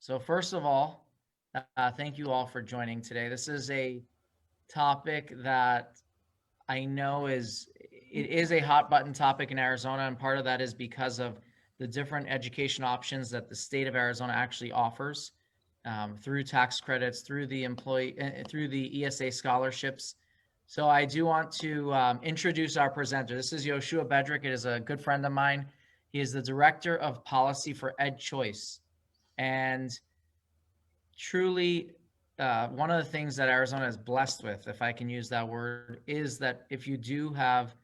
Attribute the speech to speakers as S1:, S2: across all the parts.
S1: So first of all, thank you all for joining today. This is a topic that I know is a hot button topic in Arizona, and part of that is because of the different education options that the state of Arizona actually offers through tax credits, through the through the ESA scholarships. So I do want to introduce our presenter. This is Yehoshua Bedrick. It is a good friend of mine. He is the director of policy for EdChoice, and truly one of the things that Arizona is blessed with, if I can use that word, is that if you do have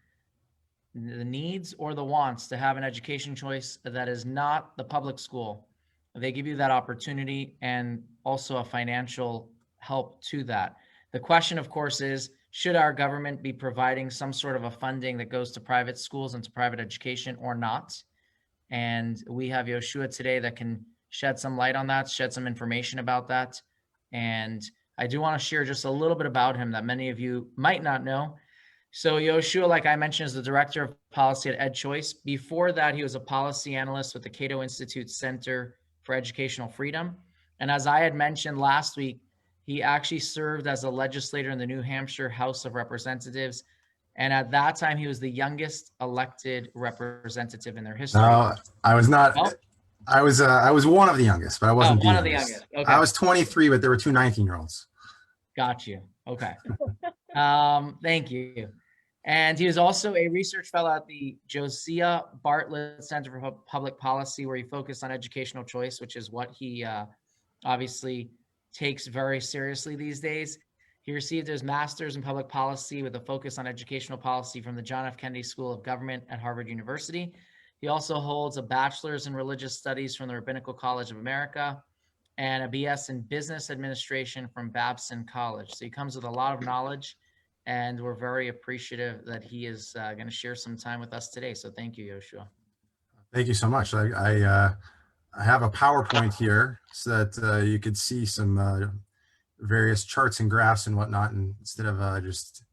S1: the needs or the wants to have an education choice that is not the public school, they give you that opportunity and also a financial help to that. The question, of course, is should our government be providing some sort of a funding that goes to private schools and to private education or not? And we have Yehoshua today that can shed some light on that, shed some information about that. And I do want to share just a little bit about him that many of you might not know. So Yehoshua, like I mentioned, is the director of policy at EdChoice. Before that, he was a policy analyst with the Cato Institute Center for Educational Freedom. And as I had mentioned last week, he actually served as a legislator in the New Hampshire House of Representatives. And at that time, he was the youngest elected representative in their history.
S2: No, I was not.
S1: Oh,
S2: I was one of the youngest, but I wasn't
S1: one
S2: the
S1: of the
S2: youngest.
S1: youngest. Okay.
S2: I was 23, but there were two 19-year-olds.
S1: Got you. Okay. Thank you. And he was also a research fellow at the Josiah Bartlett Center for Public Policy, where he focused on educational choice, which is what he obviously takes very seriously these days. He received his master's in public policy with a focus on educational policy from the John F. Kennedy School of Government at Harvard University. He also holds a bachelor's in religious studies from the Rabbinical College of America and a BS in business administration from Babson College. So he comes with a lot of knowledge, and we're very appreciative that he is going to share some time with us today. So thank you, Yehoshua.
S2: Thank you so much. I have a PowerPoint here so that you could see some various charts and graphs and whatnot, and instead of just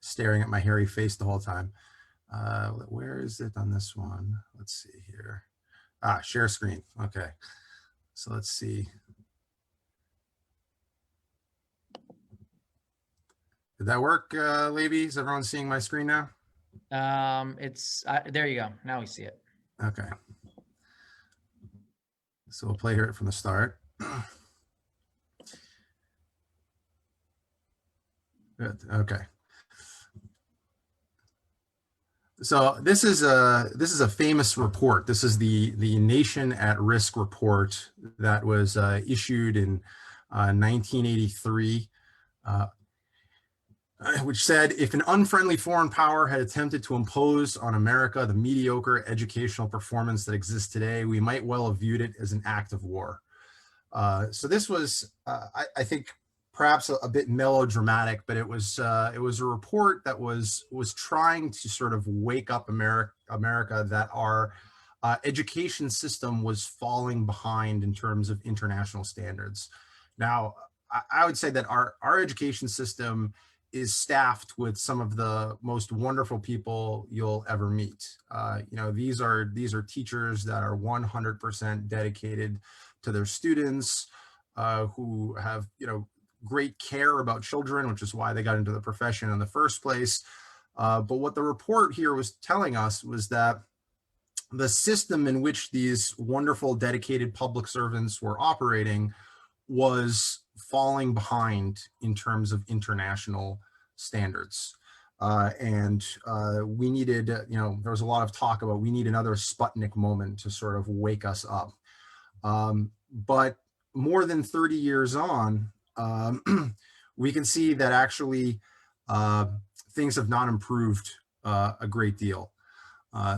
S2: staring at my hairy face the whole time. Where is it on this one? Let's see here. Share screen. Okay. So let's see. Did that work, Levy? Is everyone seeing my screen now?
S1: It's there you go. Now we see it.
S2: Okay. So we'll play here from the start. Good. Okay. So this is a famous report. This is the Nation at Risk report that was issued in 1983, which said, if an unfriendly foreign power had attempted to impose on America the mediocre educational performance that exists today, we might well have viewed it as an act of war. So this was, I think, perhaps a bit melodramatic, but it was a report that was trying to sort of wake up America that our education system was falling behind in terms of international standards. Now, I would say that our education system is staffed with some of the most wonderful people you'll ever meet. You know, these are teachers that are 100% dedicated to their students, who have, you know, great care about children, which is why they got into the profession in the first place. But what the report here was telling us was that the system in which these wonderful, dedicated public servants were operating was falling behind in terms of international standards. We needed, you know, there was a lot of talk about we need another Sputnik moment to sort of wake us up. But more than 30 years on, we can see that actually things have not improved a great deal.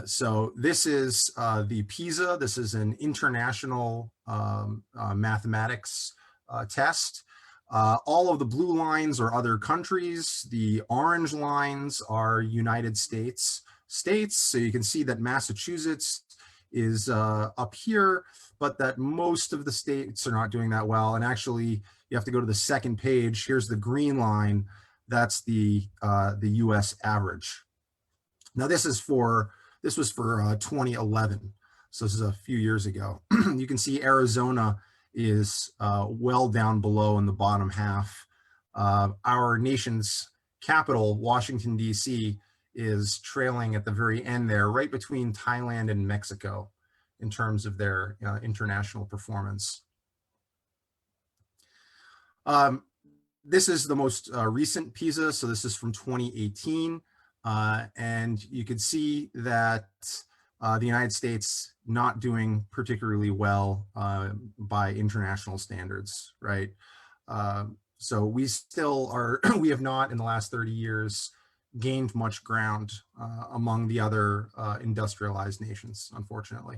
S2: So this is the PISA. This is an international mathematics test. All of the blue lines are other countries. The orange lines are United States. So you can see that Massachusetts is up here, but that most of the states are not doing that well. And actually, you have to go to the second page. Here's the green line. That's the U.S. average. Now this was for 2011. So this is a few years ago. You can see Arizona is well down below in the bottom half. Our nation's capital, Washington, D.C., is trailing at the very end there, right between Thailand and Mexico in terms of their international performance. This is the most recent PISA, so this is from 2018. And you can see that the United States not doing particularly well by international standards, right? So we still are, we have not in the last 30 years gained much ground among the other industrialized nations, unfortunately.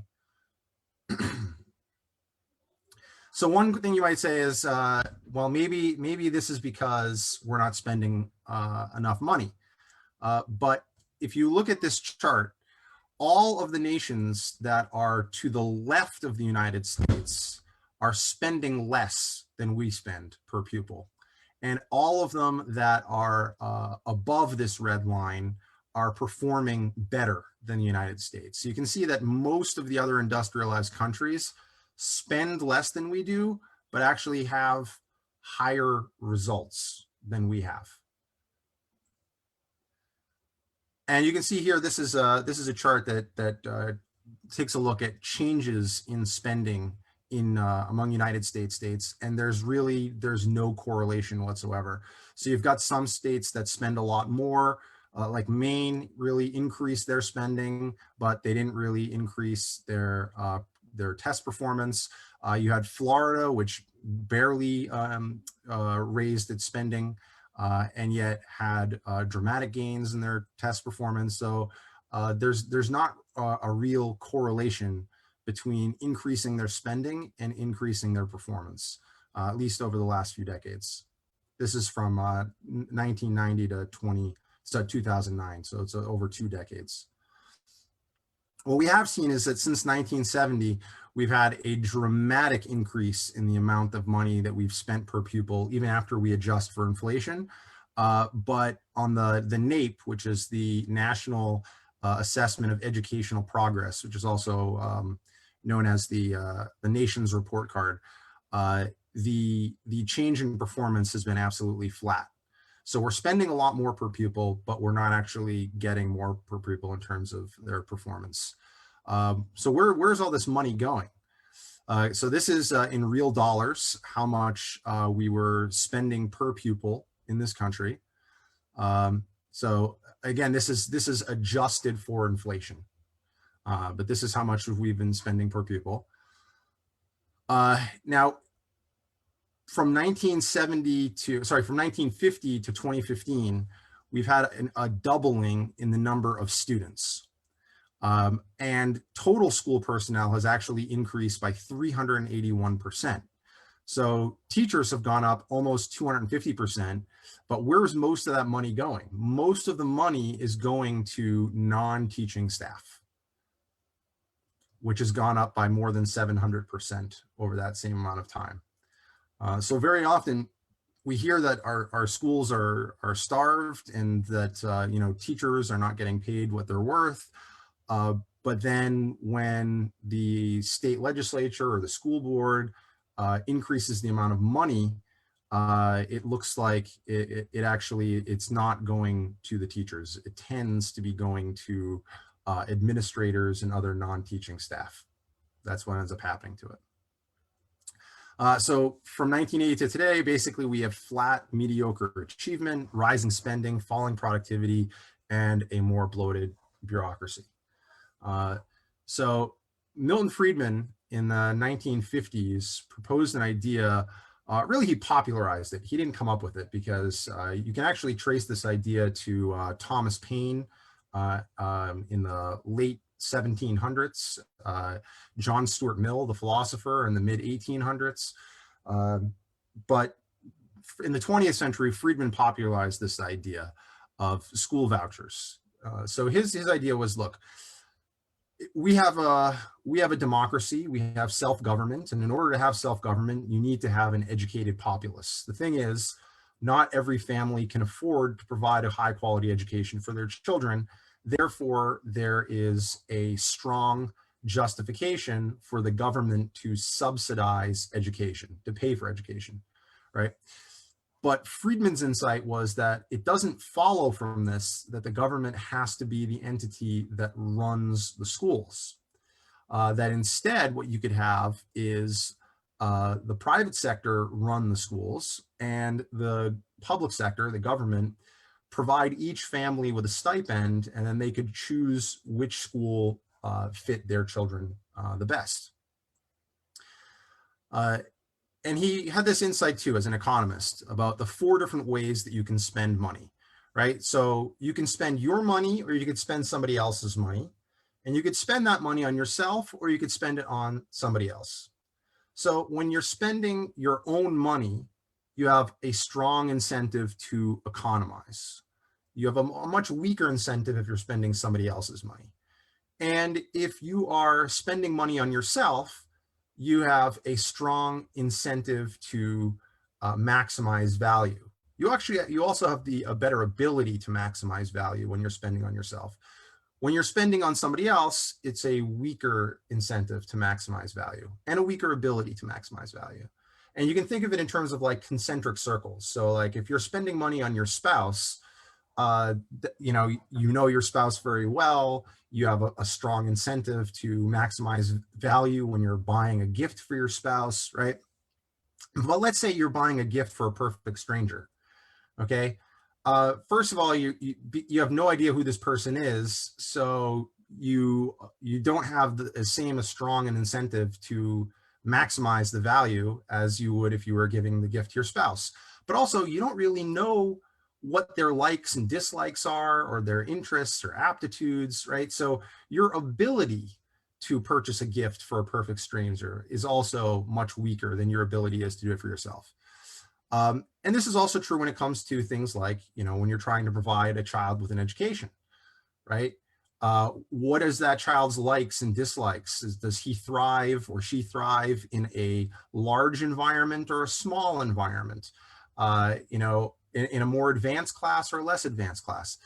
S2: So one thing you might say is, well, maybe this is because we're not spending enough money. But if you look at this chart, all of the nations that are to the left of the United States are spending less than we spend per pupil. And all of them that are above this red line are performing better than the United States. So you can see that most of the other industrialized countries spend less than we do, but actually have higher results than we have. And you can see here, this is a chart that takes a look at changes in spending in among United States, and there's no correlation whatsoever. So you've got some states that spend a lot more, like Maine really increased their spending, but they didn't really increase their test performance. You had Florida, which barely raised its spending, and yet had dramatic gains in their test performance. So there's not a real correlation between increasing their spending and increasing their performance, at least over the last few decades. This is from 1990 to 2009, so it's over 2 decades. What we have seen is that since 1970, we've had a dramatic increase in the amount of money that we've spent per pupil, even after we adjust for inflation. But on the NAEP, which is the National Assessment of Educational Progress, which is also known as the nation's report card, the change in performance has been absolutely flat. So we're spending a lot more per pupil, but we're not actually getting more per pupil in terms of their performance. So where's all this money going? So this is in real dollars, how much we were spending per pupil in this country. So again, this is adjusted for inflation, but this is how much we've been spending per pupil. Now, from 1950 to 2015, we've had a doubling in the number of students. And total school personnel has actually increased by 381%. So teachers have gone up almost 250%, but where's most of that money going? Most of the money is going to non-teaching staff, which has gone up by more than 700% over that same amount of time. So very often we hear that our schools are starved and that teachers are not getting paid what they're worth. But then when the state legislature or the school board increases the amount of money, it looks like it's not going to the teachers. It tends to be going to administrators and other non-teaching staff. That's what ends up happening to it. So from 1980 to today, basically we have flat, mediocre achievement, rising spending, falling productivity, and a more bloated bureaucracy. So Milton Friedman in the 1950s proposed an idea, really he popularized it. He didn't come up with it because you can actually trace this idea to Thomas Paine in the late 1700s, John Stuart Mill, the philosopher, in the mid 1800s. But in the 20th century, Friedman popularized this idea of school vouchers. So his idea was, look, we have a democracy, we have self-government, and in order to have self-government, you need to have an educated populace. The thing is, not every family can afford to provide a high-quality education for their children. Therefore, there is a strong justification for the government to subsidize education, to pay for education, right? But Friedman's insight was that it doesn't follow from this that the government has to be the entity that runs the schools. That instead what you could have is the private sector run the schools, and the public sector, the government, provide each family with a stipend, and then they could choose which school fit their children the best. And he had this insight too, as an economist, about the 4 different ways that you can spend money, right? So you can spend your money, or you could spend somebody else's money, and you could spend that money on yourself, or you could spend it on somebody else. So when you're spending your own money, you have a strong incentive to economize. You have a much weaker incentive if you're spending somebody else's money. And if you are spending money on yourself, you have a strong incentive to maximize value. You also have a better ability to maximize value when you're spending on yourself. When you're spending on somebody else, it's a weaker incentive to maximize value and a weaker ability to maximize value. And you can think of it in terms of like concentric circles. So like if you're spending money on your spouse, you know your spouse very well, you have a strong incentive to maximize value when you're buying a gift for your spouse, right? But let's say you're buying a gift for a perfect stranger, okay? First of all, you have no idea who this person is, so you don't have the same strong an incentive to maximize the value as you would if you were giving the gift to your spouse. But also, you don't really know what their likes and dislikes are, or their interests or aptitudes, right? So your ability to purchase a gift for a perfect stranger is also much weaker than your ability is to do it for yourself. And this is also true when it comes to things like, when you're trying to provide a child with an education, right? What is that child's likes and dislikes? Does he thrive or she thrive in a large environment or a small environment? In a more advanced class or a less advanced class?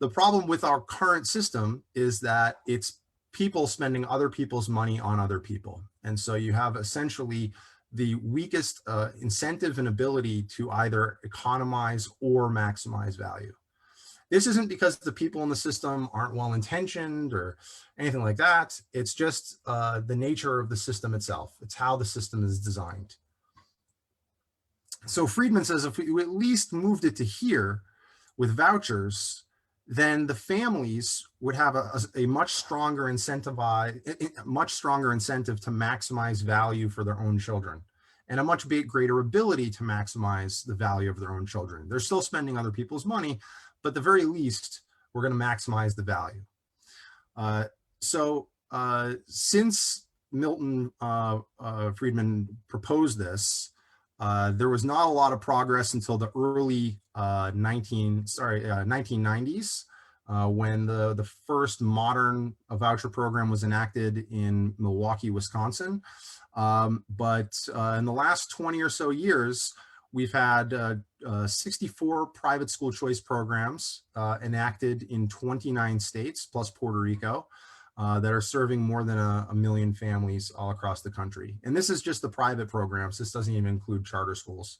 S2: The problem with our current system is that it's people spending other people's money on other people. And so you have essentially the weakest incentive and ability to either economize or maximize value. This isn't because the people in the system aren't well-intentioned or anything like that. It's just the nature of the system itself. It's how the system is designed. So Friedman says if we at least moved it to here with vouchers, then the families would have a much stronger incentive to maximize value for their own children, and a much greater ability to maximize the value of their own children. They're still spending other people's money, but at the very least, we're going to maximize the value. Since Milton Friedman proposed this, there was not a lot of progress until the early 1990s, when the first modern voucher program was enacted in Milwaukee, Wisconsin. But in the last 20 or so years, we've had 64 private school choice programs enacted in 29 states, plus Puerto Rico, that are serving more than a million families all across the country. And this is just the private programs. This doesn't even include charter schools.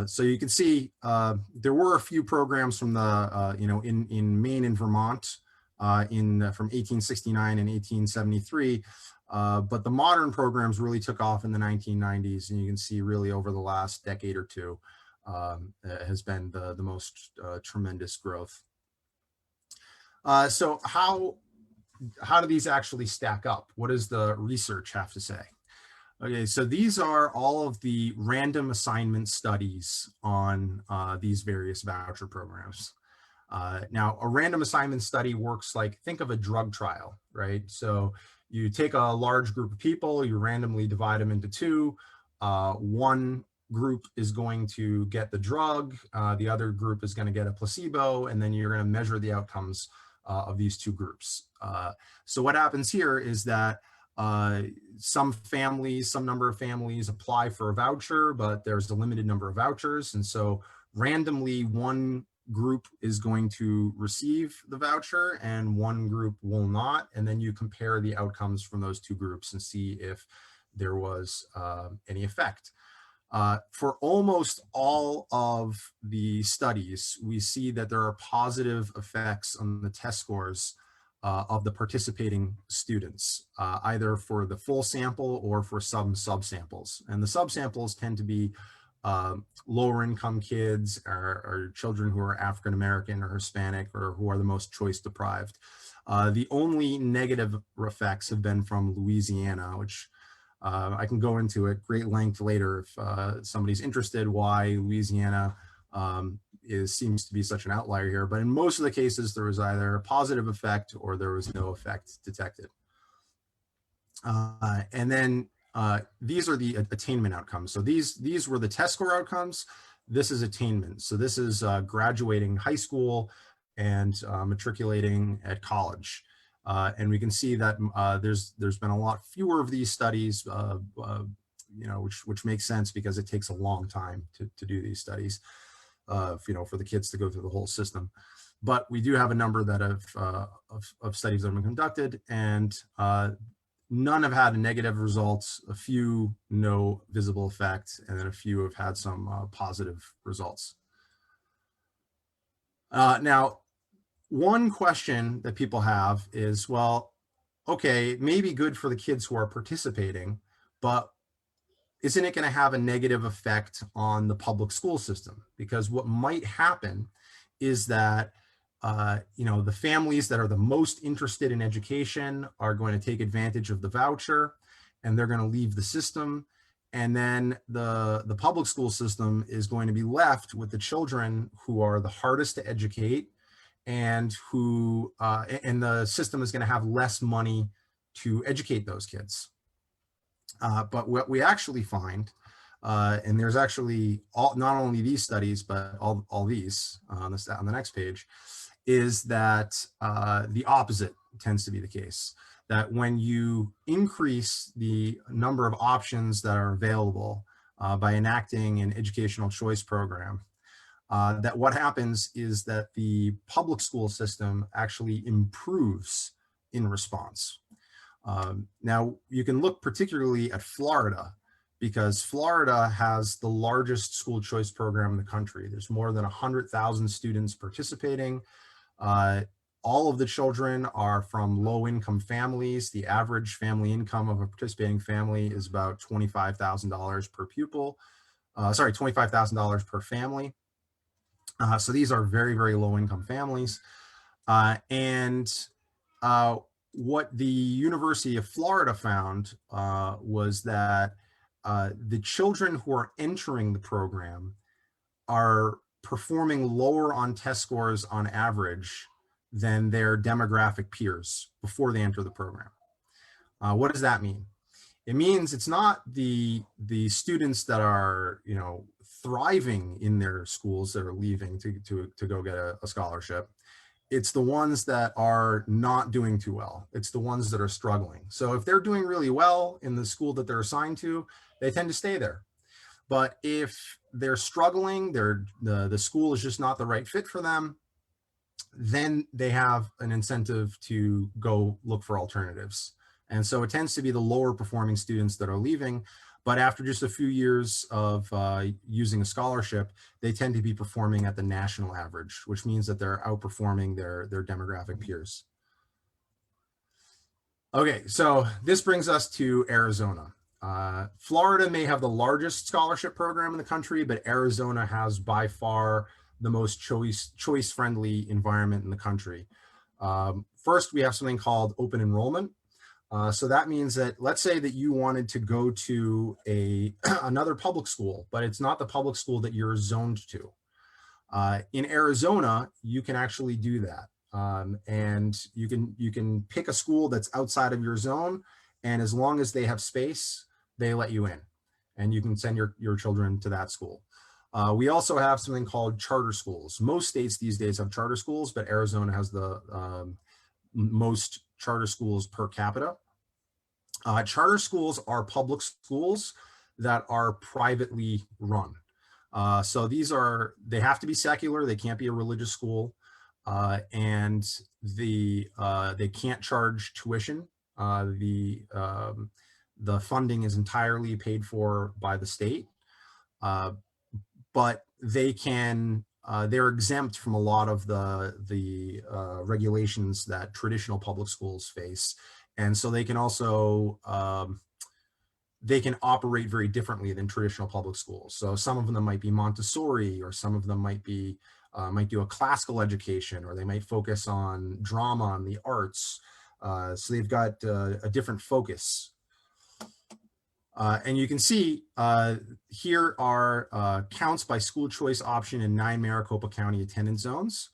S2: So you can see there were a few programs from the, in Maine and Vermont from 1869 and 1873. But the modern programs really took off in the 1990s. And you can see really over the last decade or two has been the most tremendous growth. So how do these actually stack up? What does the research have to say? Okay, so these are all of the random assignment studies on these various voucher programs. Now, a random assignment study works like, think of a drug trial, right? So you take a large group of people, you randomly divide them into two. One group is going to get the drug, the other group is going to get a placebo, and then you're going to measure the outcomes of these two groups. So what happens here is that some number of families apply for a voucher, but there's a limited number of vouchers. And so randomly one group is going to receive the voucher and one group will not. And then you compare the outcomes from those two groups and see if there was any effect. For almost all of the studies, we see that there are positive effects on the test scores of the participating students, either for the full sample or for some subsamples. And the subsamples tend to be lower income kids or children who are African American or Hispanic or who are the most choice deprived. The only negative effects have been from Louisiana, which I can go into at great length later if somebody's interested why Louisiana seems to be such an outlier here. But in most of the cases, there was either a positive effect or there was no effect detected. And then these are the attainment outcomes. So these were the test score outcomes. This is attainment. So this is graduating high school and matriculating at college. And we can see that there's been a lot fewer of these studies, which makes sense because it takes a long time to do these studies, for the kids to go through the whole system. But we do have a number that of studies that have been conducted, and none have had negative results, a few no visible effect, and then a few have had some positive results. Now, one question that people have is, well, okay, it may be good for the kids who are participating, but isn't it going to have a negative effect on the public school system? Because what might happen is that the families that are the most interested in education are going to take advantage of the voucher and they're going to leave the system. And then the public school system is going to be left with the children who are the hardest to educate and who and the system is going to have less money to educate those kids. But what we actually find, and there's actually not only these studies, but all these on the next page, is that the opposite tends to be the case. That when you increase the number of options that are available by enacting an educational choice program, that what happens is that the public school system actually improves in response. Now, you can look particularly at Florida, because Florida has the largest school choice program in the country. There's more than 100,000 students participating. All of the children are from low-income families. The average family income of a participating family is about $25,000 per pupil. $25,000 per family. So these are very, very low-income families. What the University of Florida found was that the children who are entering the program are performing lower on test scores on average than their demographic peers before they enter the program. What does that mean? It means it's not the students that are thriving in their schools that are leaving to go get a scholarship. It's the ones that are not doing too well. It's the ones that are struggling. So if they're doing really well in the school that they're assigned to, they tend to stay there. But if they're struggling, the school is just not the right fit for them, then they have an incentive to go look for alternatives. And so it tends to be the lower performing students that are leaving. But after just a few years of using a scholarship, they tend to be performing at the national average, which means that they're outperforming their demographic peers. Okay, so this brings us to Arizona. Florida may have the largest scholarship program in the country, but Arizona has by far the most choice-friendly environment in the country. First, we have something called open enrollment. So that means that, let's say that you wanted to go to another public school, but it's not the public school that you're zoned to. In Arizona, you can actually do that. And you can pick a school that's outside of your zone, and as long as they have space, they let you in, and you can send your children to that school. We also have something called charter schools. Most states these days have charter schools, but Arizona has the most charter schools per capita. Charter schools are public schools that are privately run. So they have to be secular. They can't be a religious school. And they can't charge tuition. The funding is entirely paid for by the state. But they're exempt from a lot of the regulations that traditional public schools face. And so they can also, they can operate very differently than traditional public schools. So some of them might be Montessori, or some of them might do a classical education, or they might focus on drama and the arts. So they've got a different focus. And you can see here are counts by school choice option in 9 Maricopa County attendance zones.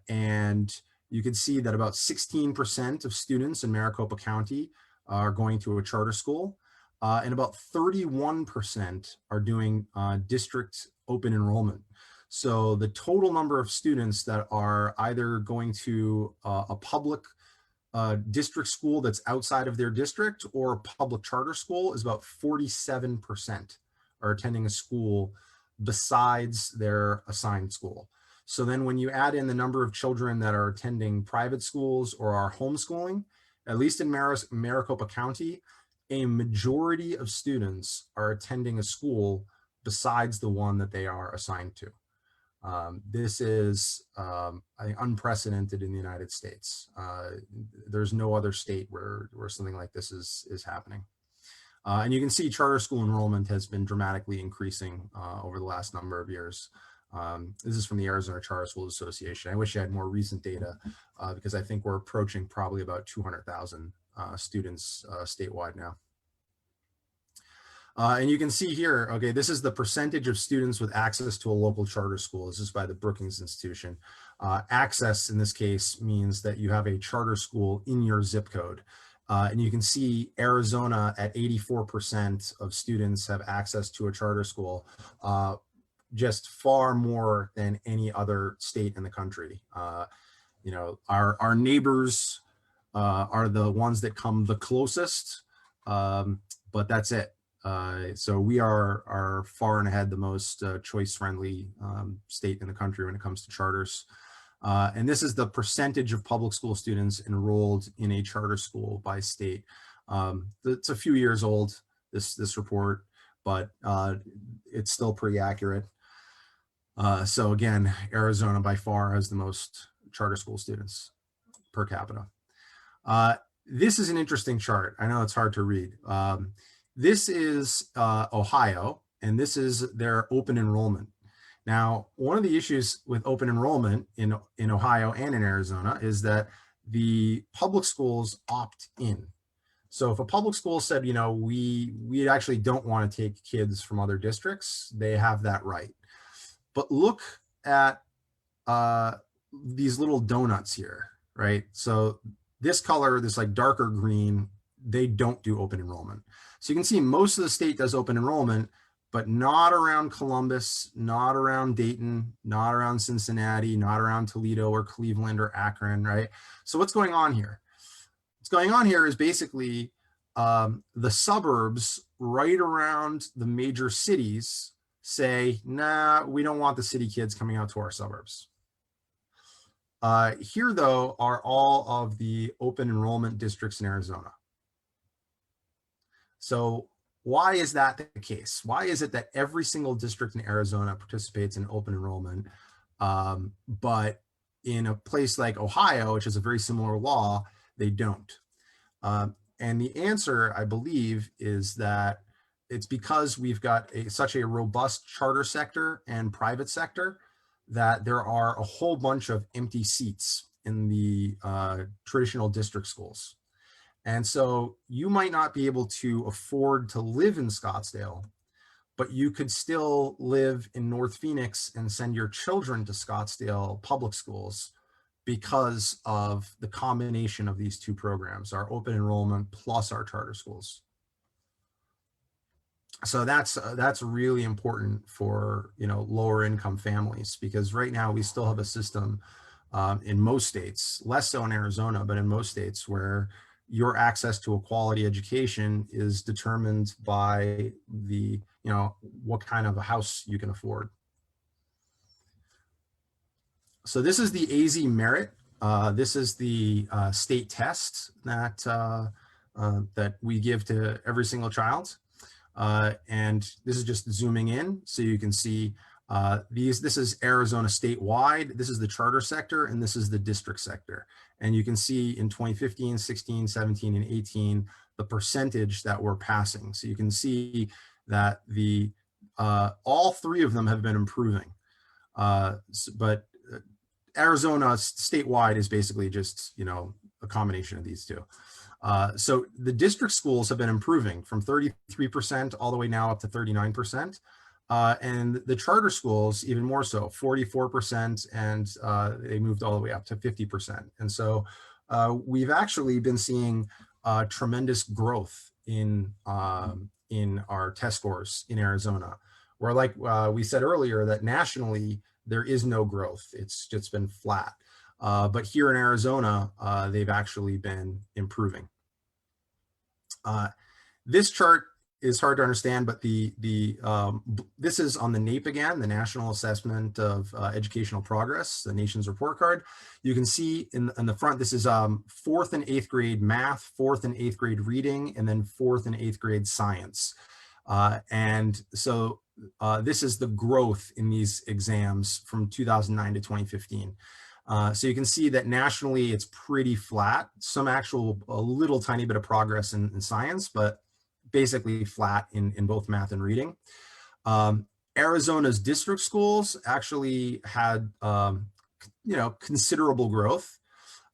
S2: And you can see that about 16% of students in Maricopa County are going to a charter school, and about 31% are doing district open enrollment. So the total number of students that are either going to a public district school that's outside of their district or a public charter school is about 47% are attending a school besides their assigned school. So then when you add in the number of children that are attending private schools or are homeschooling, at least in Maricopa County, a majority of students are attending a school besides the one that they are assigned to. This is, I think, unprecedented in the United States. There's no other state where something like this is happening. And you can see charter school enrollment has been dramatically increasing over the last number of years. This is from the Arizona Charter Schools Association. I wish I had more recent data because I think we're approaching probably about 200,000 students statewide now. And you can see here, okay, this is the percentage of students with access to a local charter school. This is by the Brookings Institution. Access in this case means that you have a charter school in your zip code. And you can see Arizona at 84% of students have access to a charter school, just far more than any other state in the country. You know, our neighbors are the ones that come the closest, but that's it. So we are far and ahead the most choice-friendly state in the country when it comes to charters. And this is the percentage of public school students enrolled in a charter school by state. It's a few years old, this report, but it's still pretty accurate. So again, Arizona by far has the most charter school students per capita. This is an interesting chart. I know it's hard to read. This is Ohio, and this is their open enrollment. Now, one of the issues with open enrollment in Ohio and in Arizona is that the public schools opt in. So if a public school said, you know, we actually don't want to take kids from other districts, they have that right. But look at these little donuts here, right? So this color, this like darker green, they don't do open enrollment. So you can see most of the state does open enrollment, but not around Columbus, not around Dayton, not around Cincinnati, not around Toledo or Cleveland or Akron, right? So what's going on here? What's going on here is basically the suburbs right around the major cities say, nah, we don't want the city kids coming out to our suburbs. Here, though, are all of the open enrollment districts in Arizona. So why is that the case? Why is it that every single district in Arizona participates in open enrollment, but in a place like Ohio, which is a very similar law, they don't? And the answer, I believe, is that it's because we've got such a robust charter sector and private sector that there are a whole bunch of empty seats in the traditional district schools. And so you might not be able to afford to live in Scottsdale, but you could still live in North Phoenix and send your children to Scottsdale public schools because of the combination of these two programs, our open enrollment plus our charter schools. So that's really important for, you know, lower income families, because right now we still have a system in most states, less so in Arizona, but in most states, where your access to a quality education is determined by the, you know, what kind of a house you can afford. So this is the AZ Merit. This is the state test that that we give to every single child. And this is just zooming in so you can see this is Arizona statewide, this is the charter sector, and this is the district sector. And you can see in 2015, 16, 17, and 18, the percentage that we're passing. So you can see that the all three of them have been improving. But Arizona statewide is basically just, you know, a combination of these two. So the district schools have been improving from 33% all the way now up to 39%. And the charter schools, even more so, 44%, and they moved all the way up to 50%. And so we've actually been seeing tremendous growth in our test scores in Arizona, where, like we said earlier, that nationally there is no growth. It's just been flat. But here in Arizona, they've actually been improving. This chart is hard to understand, but this is on the NAEP again, the National Assessment of Educational Progress, the nation's report card. You can see in the front, this is 4th and 8th grade math, 4th and 8th grade reading, and then 4th and 8th grade science. And so this is the growth in these exams from 2009 to 2015. So you can see that nationally it's pretty flat, a little tiny bit of progress in science, but basically flat in both math and reading. Arizona's district schools actually had, considerable growth,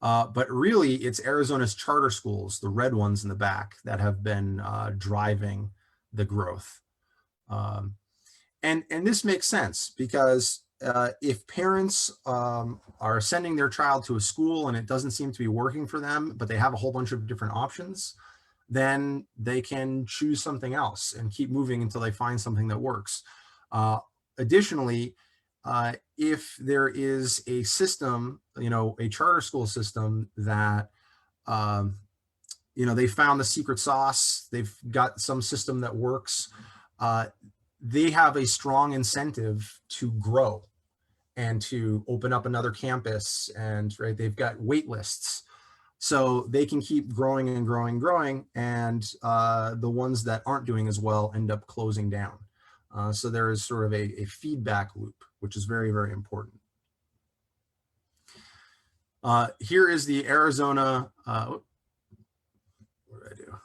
S2: but really it's Arizona's charter schools, the red ones in the back, that have been driving the growth. And this makes sense because if parents are sending their child to a school and it doesn't seem to be working for them, but they have a whole bunch of different options, then they can choose something else and keep moving until they find something that works. Additionally, if there is a system, a charter school system that, they found the secret sauce, they've got some system that works, they have a strong incentive to grow and to open up another campus, and they've got wait lists. So they can keep growing and growing and growing, and the ones that aren't doing as well end up closing down. So there is sort of a feedback loop, which is very, very important. Here is the Arizona, what did I do?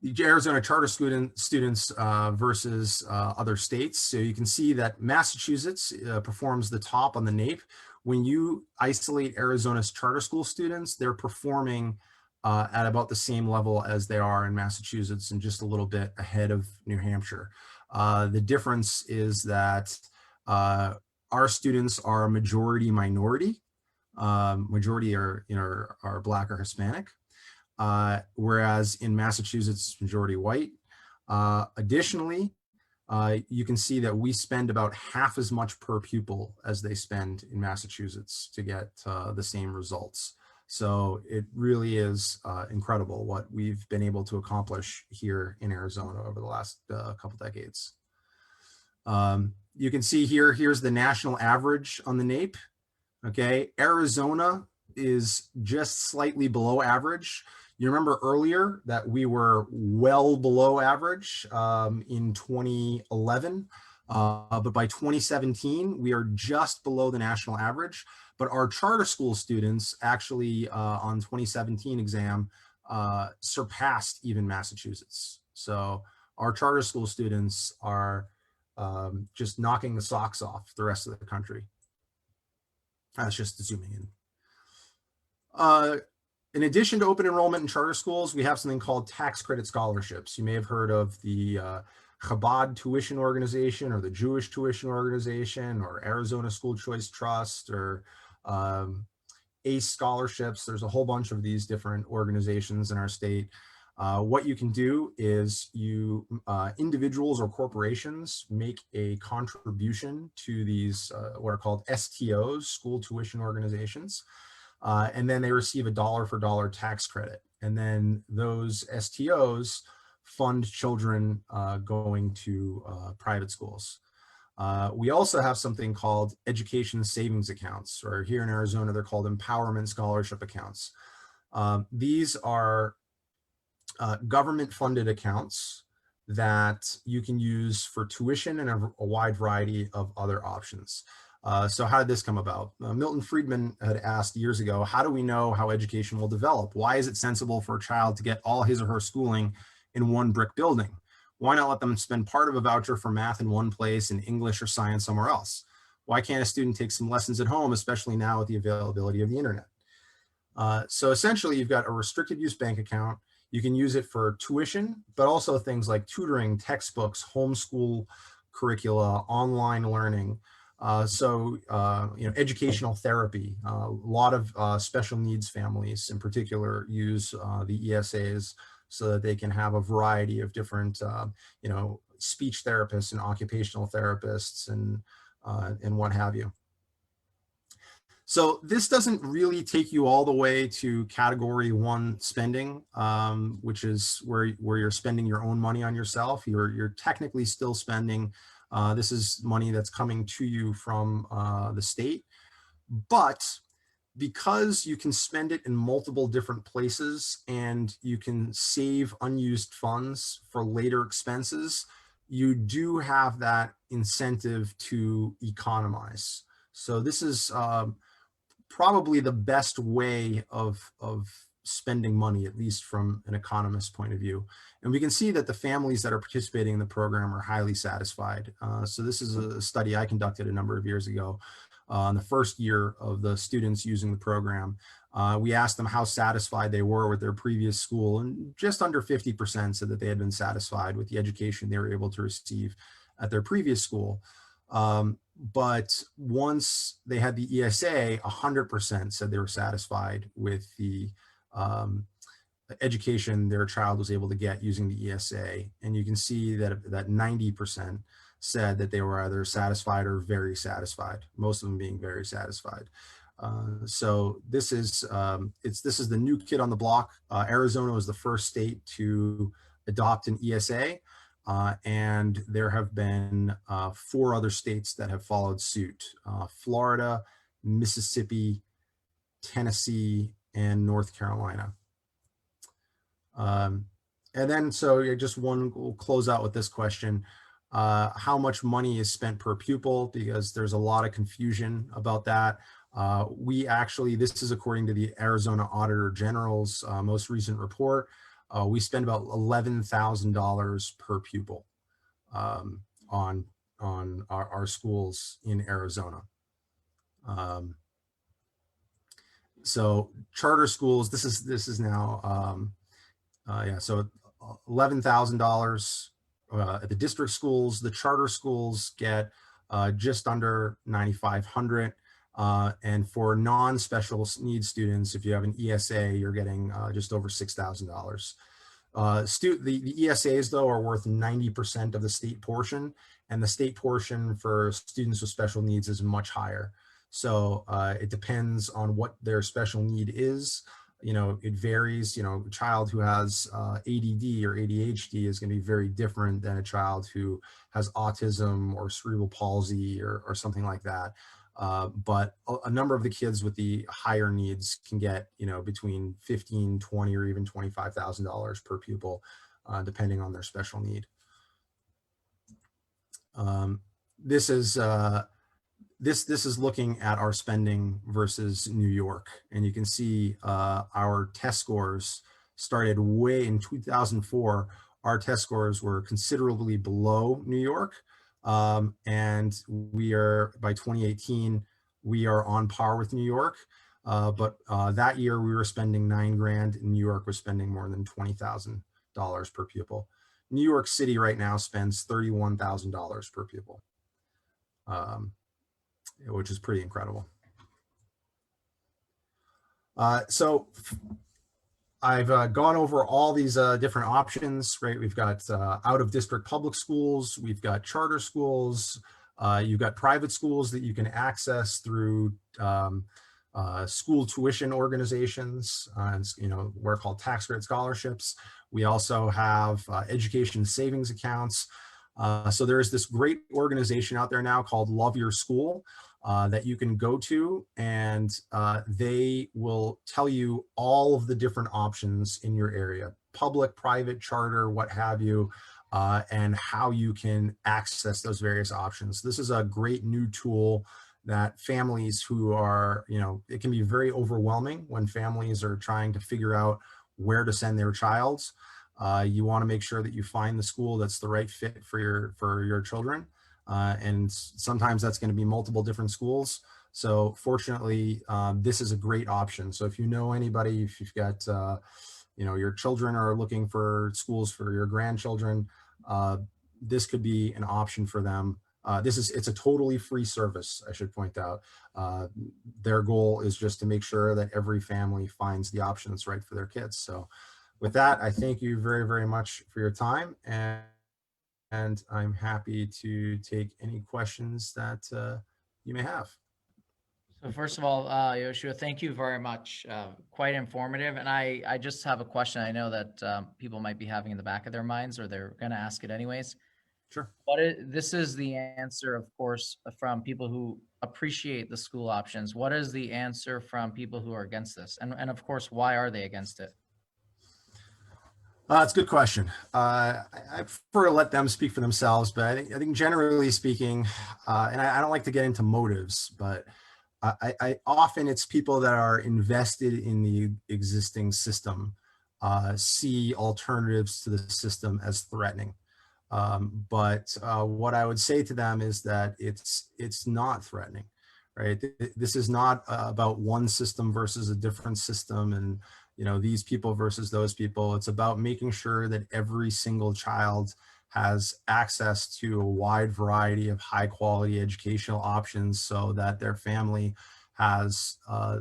S2: The Arizona charter students versus other states. So you can see that Massachusetts performs the top on the NAEP. When you isolate Arizona's charter school students, they're performing at about the same level as they are in Massachusetts and just a little bit ahead of New Hampshire. The difference is that our students are a majority minority. Majority are Black or Hispanic. Whereas in Massachusetts, majority white. Additionally, you can see that we spend about half as much per pupil as they spend in Massachusetts to get the same results. So it really is incredible what we've been able to accomplish here in Arizona over the last couple decades. You can see here's the national average on the NAEP. Okay, Arizona is just slightly below average. You remember earlier that we were well below average in 2011, but by 2017, we are just below the national average. But our charter school students actually on 2017 exam surpassed even Massachusetts. So our charter school students are just knocking the socks off the rest of the country. That's just zooming in. In addition to open enrollment in charter schools, we have something called tax credit scholarships. You may have heard of the Chabad Tuition Organization or the Jewish Tuition Organization or Arizona School Choice Trust or ACE scholarships. There's a whole bunch of these different organizations in our state. What you can do is individuals or corporations make a contribution to these what are called STOs, school tuition organizations. And then they receive a dollar for dollar tax credit. And then those STOs fund children going to private schools. We also have something called education savings accounts, or here in Arizona, they're called empowerment scholarship accounts. These are government funded accounts that you can use for tuition and a wide variety of other options. So how did this come about? Milton Friedman had asked years ago, how do we know how education will develop? Why is it sensible for a child to get all his or her schooling in one brick building? Why not let them spend part of a voucher for math in one place and English or science somewhere else? Why can't a student take some lessons at home, especially now with the availability of the internet? So essentially, you've got a restricted use bank account. You can use it for tuition, but also things like tutoring, textbooks, homeschool curricula, online learning. Educational therapy. A lot of special needs families in particular use the ESAs so that they can have a variety of different, speech therapists and occupational therapists and what have you. So this doesn't really take you all the way to category 1 spending, which is where you're spending your own money on yourself. You're technically still spending. This is money that's coming to you from the state, but because you can spend it in multiple different places and you can save unused funds for later expenses, you do have that incentive to economize. So this is probably the best way of spending money, at least from an economist's point of view. And we can see that the families that are participating in the program are highly satisfied. So this is a study I conducted a number of years ago. In the first year of the students using the program, we asked them how satisfied they were with their previous school, and just under 50% said that they had been satisfied with the education they were able to receive at their previous school. But once they had the ESA, 100% said they were satisfied with the education their child was able to get using the ESA. And you can see that 90% said that they were either satisfied or very satisfied, most of them being very satisfied. So this is the new kid on the block. Arizona was the first state to adopt an ESA. And there have been 4 other states that have followed suit: Florida, Mississippi, Tennessee, and North Carolina. And then, so just we'll close out with this question. How much money is spent per pupil? Because there's a lot of confusion about that. This is according to the Arizona Auditor General's most recent report. We spend about $11,000 per pupil on our schools in Arizona. So charter schools, this is now, so $11,000 at the district schools. The charter schools get just under $9,500. And for non-special needs students, if you have an ESA, you're getting just over $6,000. The ESAs, though, are worth 90% of the state portion, and the state portion for students with special needs is much higher. So it depends on what their special need is. It varies. A child who has ADD or ADHD is going to be very different than a child who has autism or cerebral palsy or something like that. But a number of the kids with the higher needs can get, between $15,000, $20,000, or even $25,000 per pupil, depending on their special need. This is looking at our spending versus New York, and you can see our test scores started way in 2004. Our test scores were considerably below New York. And we are, by 2018, we are on par with New York. But that year we were spending $9,000, and New York was spending more than $20,000 per pupil. New York City right now spends $31,000 per pupil, which is pretty incredible. So I've gone over all these different options, right? We've got out-of-district public schools, we've got charter schools, you've got private schools that you can access through school tuition organizations, we're called tax credit scholarships. We also have education savings accounts. So there's this great organization out there now called Love Your School that you can go to, and they will tell you all of the different options in your area, public, private, charter, what have you, and how you can access those various options. This is a great new tool that families who are, it can be very overwhelming when families are trying to figure out where to send their child. You want to make sure that you find the school that's the right fit for your children. And sometimes that's going to be multiple different schools. So fortunately, this is a great option. So if you know anybody, if you've got, your children are looking for schools for your grandchildren, this could be an option for them. It's a totally free service, I should point out. Their goal is just to make sure that every family finds the option that's right for their kids. So with that, I thank you very, very much for your time, and I'm happy to take any questions that you may have.
S1: So first of all, Yehoshua, thank you very much. Quite informative. And I just have a question I know that people might be having in the back of their minds, or they're going to ask it anyways.
S2: Sure.
S1: This is the answer, of course, from people who appreciate the school options. What is the answer from people who are against this? And of course, why are they against it?
S2: It's a good question. I prefer to let them speak for themselves, but I think generally speaking, and I don't like to get into motives, but I often it's people that are invested in the existing system, see alternatives to the system as threatening. But what I would say to them is that it's not threatening, right? This is not about one system versus a different system, and these people versus those people. It's about making sure that every single child has access to a wide variety of high quality educational options so that their family has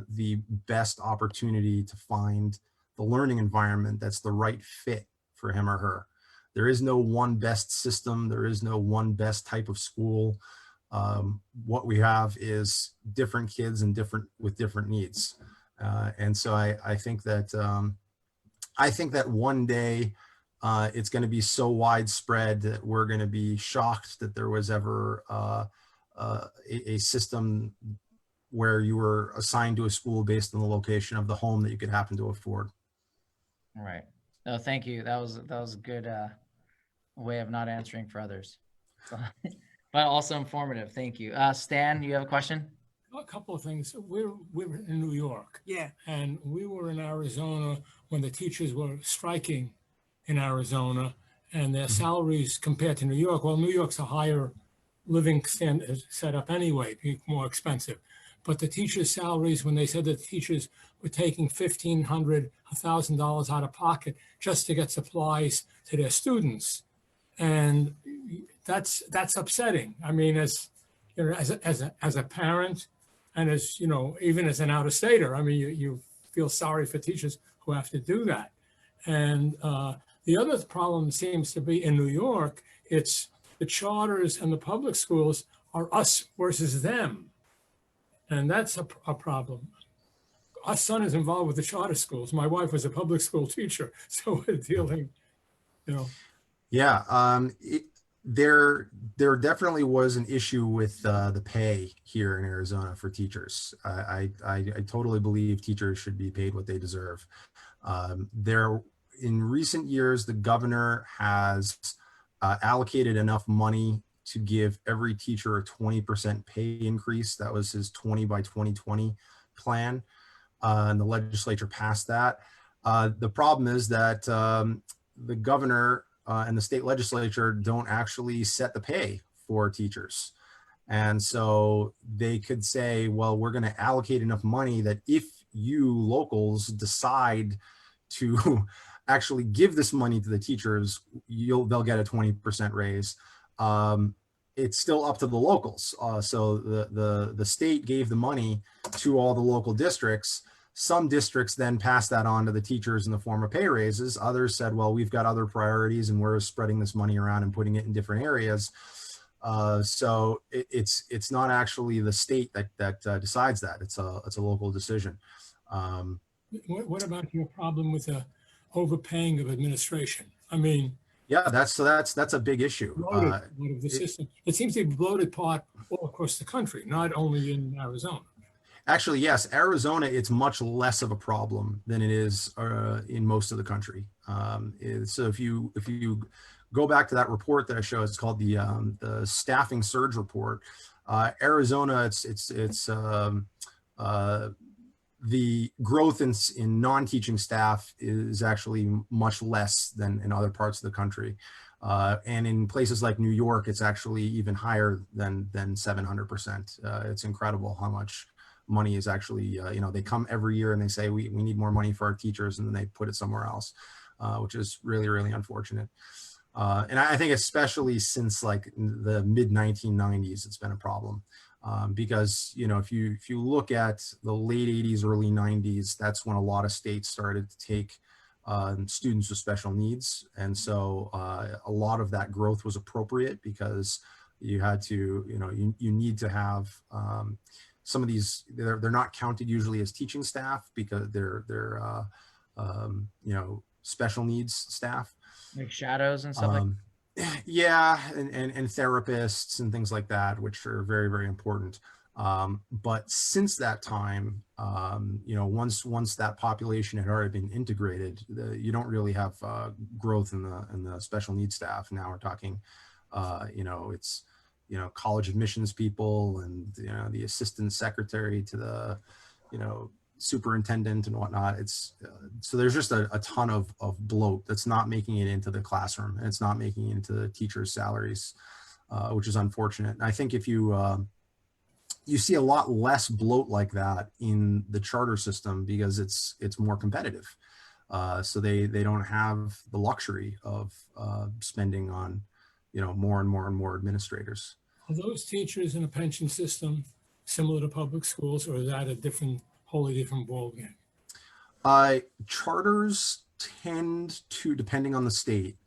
S2: the best opportunity to find the learning environment that's the right fit for him or her. There is no one best system. There is no one best type of school. What we have is different kids and with different needs. And so I think that one day it's going to be so widespread that we're going to be shocked that there was ever a system where you were assigned to a school based on the location of the home that you could happen to afford.
S1: All right. No, thank you. That was a good way of not answering for others, so, but also informative. Thank you. Stan, you have a question?
S3: A couple of things. We're in New York.
S4: Yeah.
S3: And we were in Arizona when the teachers were striking in Arizona, and their salaries compared to New York, well, New York's a higher living standard set up anyway, more expensive. But the teachers' salaries, when they said that the teachers were taking $1,500, $1,000 out of pocket just to get supplies to their students, and that's upsetting. I mean, as a parent, and as even as an out-of-stater, I mean, you feel sorry for teachers who have to do that. And the other problem seems to be in New York, it's the charters and the public schools are us versus them. And that's a problem. Our son is involved with the charter schools. My wife was a public school teacher, so we're dealing,
S2: Yeah, there definitely was an issue with the pay here in Arizona for teachers. I totally believe teachers should be paid what they deserve. In recent years, the governor has allocated enough money to give every teacher a 20% pay increase. That was his 20 by 2020 plan, and the legislature passed that. The problem is that the governor and the state legislature don't actually set the pay for teachers. And so they could say, well, we're going to allocate enough money that if you locals decide to actually give this money to the teachers, they'll get a 20% raise. It's still up to the locals. So the state gave the money to all the local districts. Some districts then passed that on to the teachers in the form of pay raises. Others said, well, we've got other priorities and we're spreading this money around and putting it in different areas. So it's not actually the state that decides that. It's a local decision.
S3: What about your problem with the overpaying of administration? I mean,
S2: Yeah, that's a big issue.
S3: bloated part of the system. It seems to be bloated part all across the country, not only in Arizona.
S2: Actually, yes, Arizona, it's much less of a problem than it is in most of the country. So if you go back to that report that I showed, it's called the staffing surge report. Arizona, the growth in non-teaching staff is actually much less than in other parts of the country. And in places like New York, it's actually even higher than 700%. It's incredible how much money is actually, they come every year and they say, we need more money for our teachers, and then they put it somewhere else, which is really, really unfortunate. And I think especially since like the mid 1990s, it's been a problem. Because, if you look at the late 80s, early 90s, that's when a lot of states started to take students with special needs. And so a lot of that growth was appropriate because you had to, you need to have some of these, they're not counted usually as teaching staff because they're special needs staff.
S1: Like shadows and stuff like that.
S2: Yeah, and therapists and things like that, which are very, very important. But since that time, once that population had already been integrated, you don't really have growth in the special needs staff. Now we're talking, it's college admissions people and the assistant secretary to the superintendent and whatnot. It's so there's just a ton of bloat that's not making it into the classroom, and it's not making it into the teachers' salaries, which is unfortunate. And I think if you see a lot less bloat like that in the charter system because it's more competitive. So they don't have the luxury of spending on more and more and more administrators.
S3: Are those teachers in a pension system similar to public schools, or is that a wholly different ballgame?
S2: Charters tend to, depending on the state,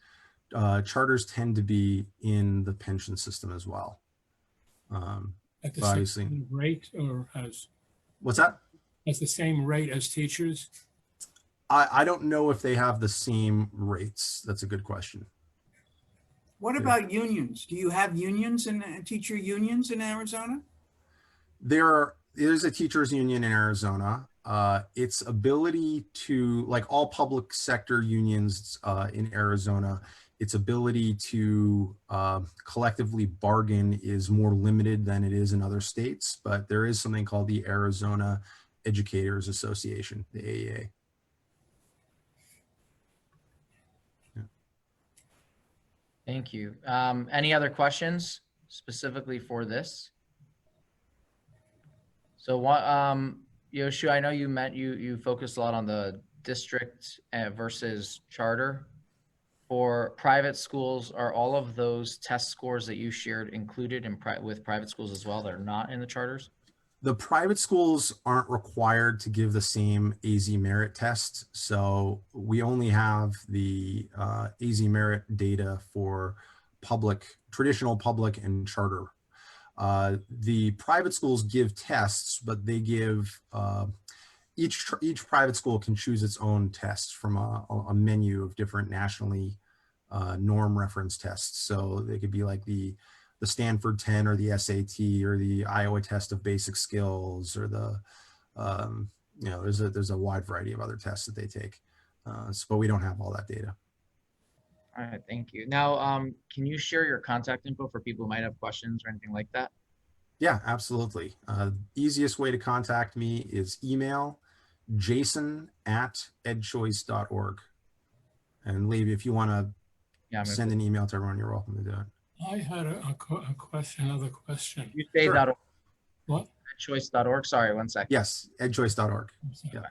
S2: charters tend to be in the pension system as well.
S3: At the same rate, or as?
S2: What's that?
S3: At the same rate as teachers?
S2: I don't know if they have the same rates. That's a good question.
S4: What about unions? Do you have unions and teacher unions in Arizona?
S2: There is a teachers union in Arizona. Its ability to, like all public sector unions in Arizona, its ability to collectively bargain is more limited than it is in other states, but there is something called the Arizona Educators Association, the AEA.
S1: Thank you. Any other questions specifically for this? So what, Yehoshua, I know you focused a lot on the district versus charter. For private schools, are all of those test scores that you shared included with private schools as well that are not in the charters?
S2: The private schools aren't required to give the same AZ merit test. So we only have the AZ merit data for traditional public and charter. The private schools give tests, but they give, each private school can choose its own tests from a menu of different nationally norm reference tests. So they could be like the Stanford 10 or the SAT or the Iowa test of basic skills, or the, there's a wide variety of other tests that they take. But we don't have all that data.
S1: All right, thank you. Now, can you share your contact info for people who might have questions or anything like that?
S2: Yeah, absolutely. Easiest way to contact me is email jason@edchoice.org. And Levi, if you want to send an email to everyone, you're welcome to do it.
S3: I had another question.
S1: You say
S2: Sure.
S1: .org.
S3: What?
S1: EdChoice.org. Sorry, 1 second.
S2: Yes, edchoice.org. Yeah.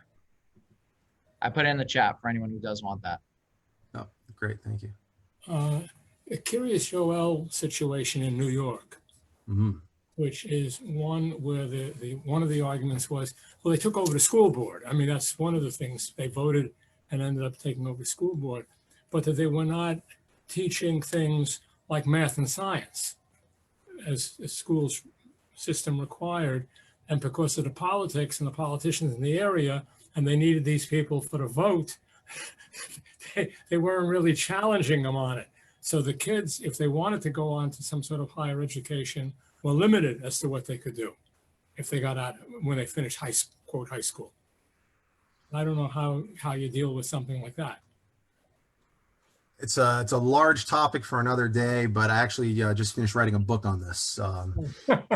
S1: I put it in the chat for anyone who does want that.
S2: Oh, great. Thank you.
S3: A curious Joel situation in New York, which is one where one of the arguments was, well, they took over the school board. I mean, that's one of the things they voted and ended up taking over the school board, but that they were not teaching things like math and science. as the schools system required. And because of the politics and the politicians in the area, and they needed these people for the vote, they weren't really challenging them on it. So the kids, if they wanted to go on to some sort of higher education, were limited as to what they could do if they got out when they finished quote high school. I don't know how you deal with something like that.
S2: It's a large topic for another day, but I actually just finished writing a book on this.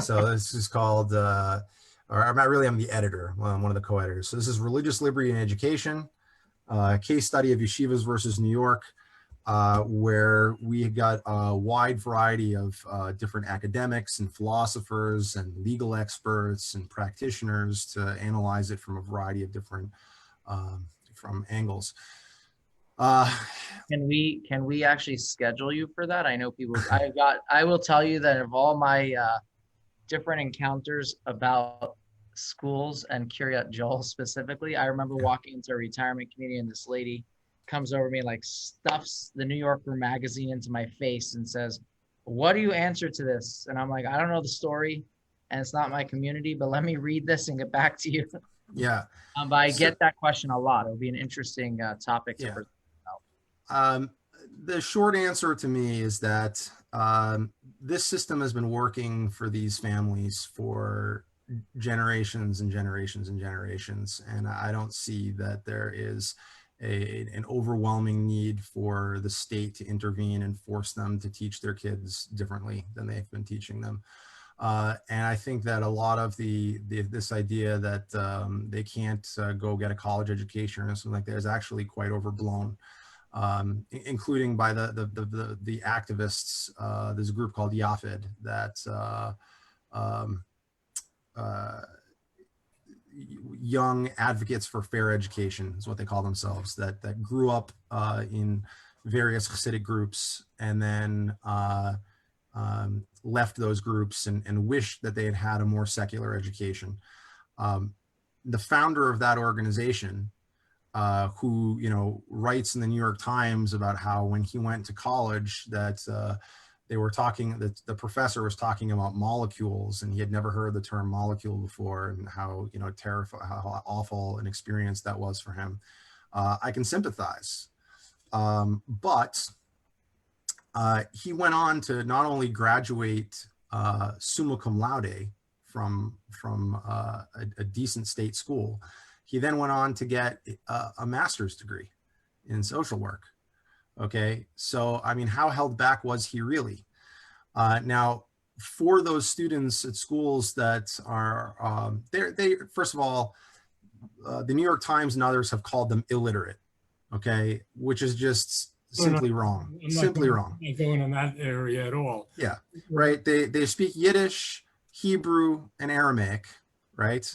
S2: So this is called, or I'm not really, I'm the editor, one of the co-editors. So this is Religious Liberty in Education, a case study of yeshivas versus New York, where we got a wide variety of different academics and philosophers and legal experts and practitioners to analyze it from a variety of different from angles.
S1: Can we actually schedule you for that? I know people, I will tell you that of all my different encounters about schools and Kiryat Joel specifically, I remember walking into a retirement community and this lady comes over to me, like stuffs the New Yorker magazine into my face and says, "What do you answer to this?" And I'm like, "I don't know the story and it's not my community, but let me read this and get back to you."
S2: Yeah.
S1: But I get that question a lot. It'll be an interesting topic to present.
S2: The short answer to me is that this system has been working for these families for generations and generations and generations. And I don't see that there is an overwhelming need for the state to intervene and force them to teach their kids differently than they've been teaching them. And I think that a lot of this idea that they can't go get a college education or something like that is actually quite overblown. Including by the activists. There's a group called YAFED that young advocates for fair education is what they call themselves, that grew up in various Hasidic groups and then left those groups and wished that they had had a more secular education. The founder of that organization, who writes in the New York Times about how when he went to college that they were talking, that the professor was talking about molecules and he had never heard the term molecule before, and how terrifying, how awful an experience that was for him. I can sympathize, but he went on to not only graduate summa cum laude from a decent state school. He then went on to get a master's degree in social work. Okay, so I mean, how held back was he really? Now, for those students at schools that are, they first of all, the New York Times and others have called them illiterate. Okay, which is just simply wrong. Simply wrong.
S3: I'm not going in that area at all.
S2: Yeah, right. They speak Yiddish, Hebrew, and Aramaic, right?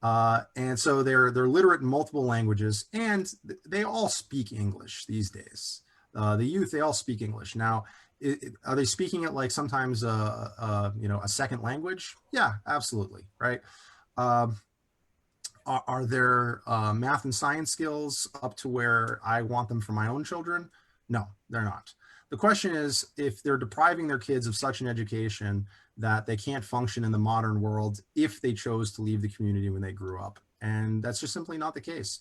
S2: And so they're literate in multiple languages, and they all speak English these days. The youth, they all speak English. Now, are they speaking it like sometimes a second language? Yeah, absolutely, right? Are their math and science skills up to where I want them for my own children? No, they're not. The question is, if they're depriving their kids of such an education that they can't function in the modern world if they chose to leave the community when they grew up. And that's just simply not the case.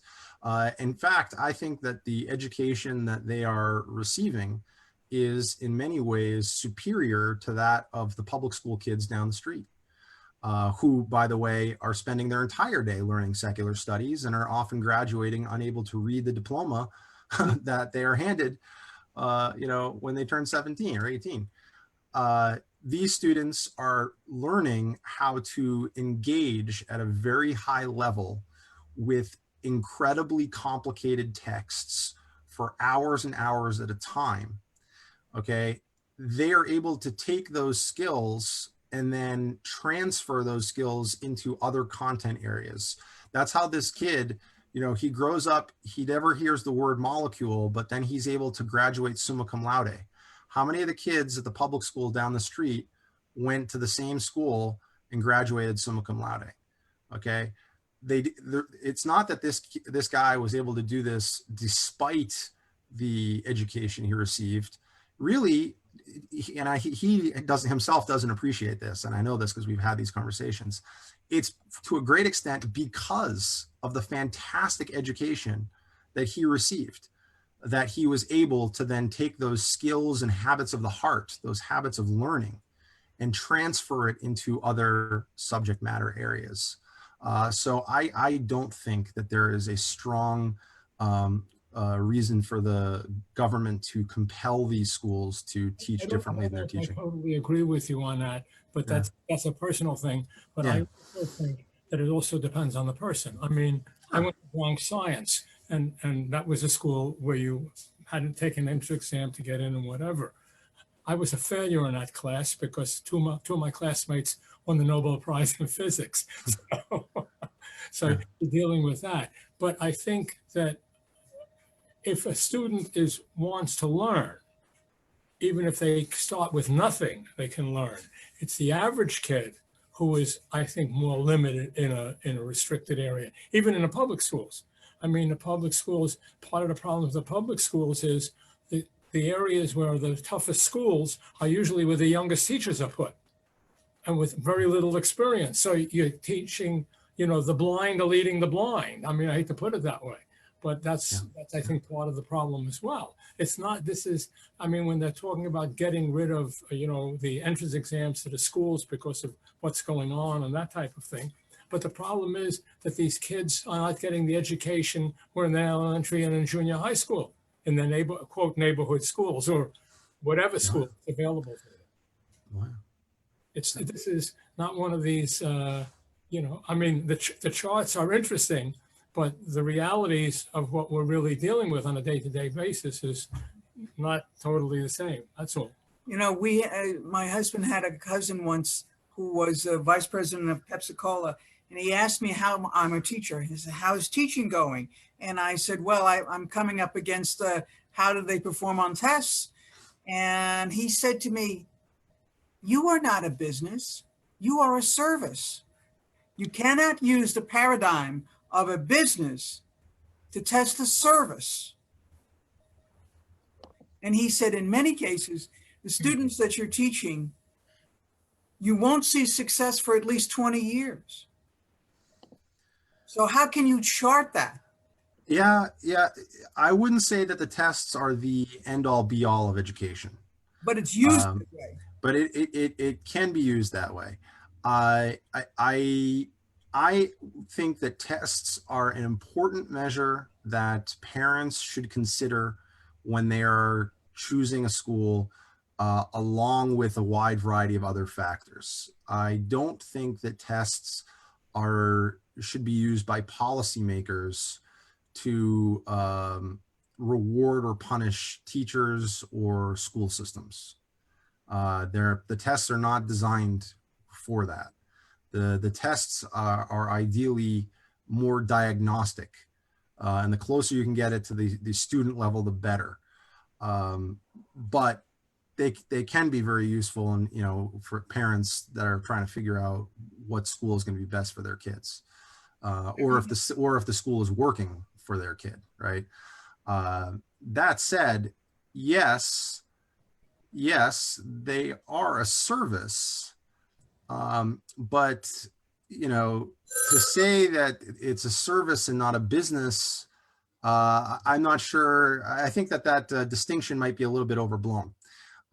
S2: In fact, I think that the education that they are receiving is in many ways superior to that of the public school kids down the street, who, by the way, are spending their entire day learning secular studies and are often graduating unable to read the diploma that they are handed when they turn 17 or 18. These students are learning how to engage at a very high level with incredibly complicated texts for hours and hours at a time. Okay, they are able to take those skills and then transfer those skills into other content areas. That's how this kid, he grows up, he never hears the word molecule, but then he's able to graduate summa cum laude. How many of the kids at the public school down the street went to the same school and graduated summa cum laude? Okay, it's not that this guy was able to do this despite the education he received. Really, he doesn't himself doesn't appreciate this, and I know this because we've had these conversations. It's to a great extent because of the fantastic education that he received, that he was able to then take those skills and habits of the heart, those habits of learning, and transfer it into other subject matter areas. So I don't think that there is a strong reason for the government to compel these schools to teach differently than they're teaching.
S3: I totally agree with you on that, but that's a personal thing. But I also think that it also depends on the person. I mean, I went to Bronx Science, and that was a school where you hadn't taken an entrance exam to get in and whatever. I was a failure in that class because two of my classmates won the Nobel Prize in physics. So you're dealing with that. But I think that if a student wants to learn, even if they start with nothing, they can learn. It's the average kid who is, I think, more limited in a restricted area, even in the public schools. I mean, the public schools, part of the problem with the public schools is the areas where the toughest schools are usually where the youngest teachers are put and with very little experience. So you're teaching, the blind are leading the blind. I mean, I hate to put it that way, but that's I think, part of the problem as well. It's not, when they're talking about getting rid of, the entrance exams to the schools because of what's going on and that type of thing. But the problem is that these kids are not getting the education where in the elementary and in junior high school, in the quote neighborhood schools or whatever school is available for them.
S2: Wow.
S3: This is not one of these, the charts are interesting, but the realities of what we're really dealing with on a day-to-day basis is not totally the same. That's all.
S4: My husband had a cousin once who was a vice president of Pepsi-Cola, and he asked me how I'm a teacher. He said, "How's teaching going?" And I said, "Well, I'm coming up against how do they perform on tests?" And he said to me, "You are not a business. You are a service. You cannot use the paradigm of a business to test a service." And he said, in many cases, the students that you're teaching, you won't see success for at least 20 years. So how can you chart that?
S2: Yeah. I wouldn't say that the tests are the end all be all of education.
S4: But it's used that way.
S2: But it can be used that way. I think that tests are an important measure that parents should consider when they are choosing a school, along with a wide variety of other factors. I don't think that tests should be used by policymakers to reward or punish teachers or school systems. The tests are not designed for that. The tests are ideally more diagnostic, and the closer you can get it to the student level, the better. But they can be very useful, and for parents that are trying to figure out what school is going to be best for their kids, or if the school is working for their kid, right? That said, yes, they are a service, but to say that it's a service and not a business, I'm not sure. I think that distinction might be a little bit overblown.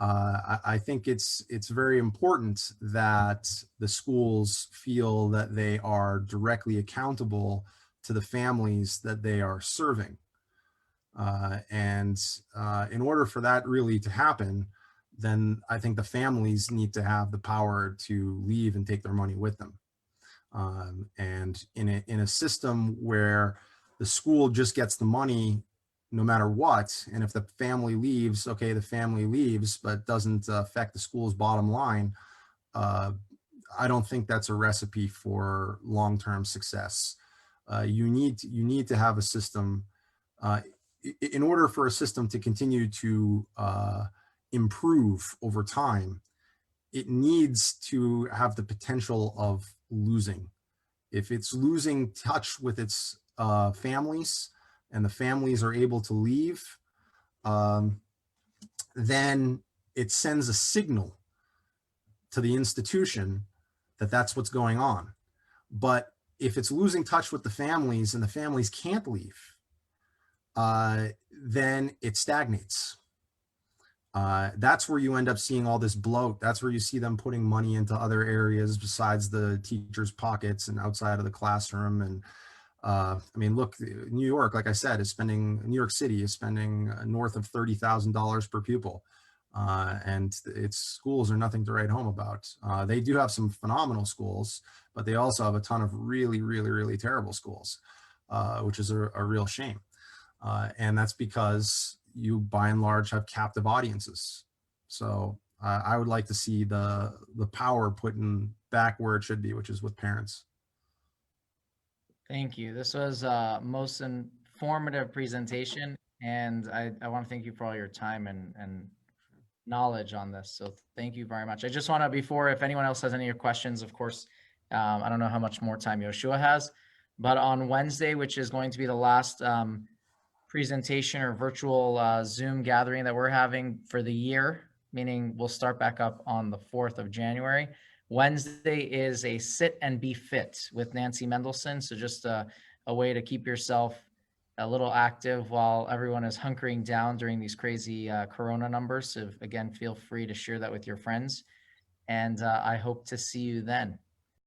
S2: I think it's very important that the schools feel that they are directly accountable to the families that they are serving. And in order for that really to happen, then I think the families need to have the power to leave and take their money with them. And in a system where the school just gets the money no matter what, and if the family leaves, okay, the family leaves, but doesn't affect the school's bottom line, I don't think that's a recipe for long-term success. You need to have a system. In order for a system to continue to improve over time, it needs to have the potential of losing. If it's losing touch with its families, and the families are able to leave, then it sends a signal to the institution that that's what's going on. But if it's losing touch with the families and the families can't leave, then it stagnates. That's where you end up seeing all this bloat. That's where you see them putting money into other areas besides the teachers' pockets and outside of the classroom. And I mean, look, New York, like I said, New York City is spending north of $30,000 per pupil. And its schools are nothing to write home about. They do have some phenomenal schools, but they also have a ton of really, really, really terrible schools, which is a real shame. And that's because you, by and large, have captive audiences. So I would like to see the power put in back where it should be, which is with parents.
S1: Thank you. This was a most informative presentation, and I want to thank you for all your time and knowledge on this. So thank you very much. I just want to, before, if anyone else has any questions, of course, I don't know how much more time Yehoshua has, but on Wednesday, which is going to be the last presentation or virtual Zoom gathering that we're having for the year, meaning we'll start back up on the 4th of January. Wednesday is a sit and be fit with Nancy Mendelson. So just a way to keep yourself a little active while everyone is hunkering down during these crazy Corona numbers. So again, feel free to share that with your friends. And I hope to see you then.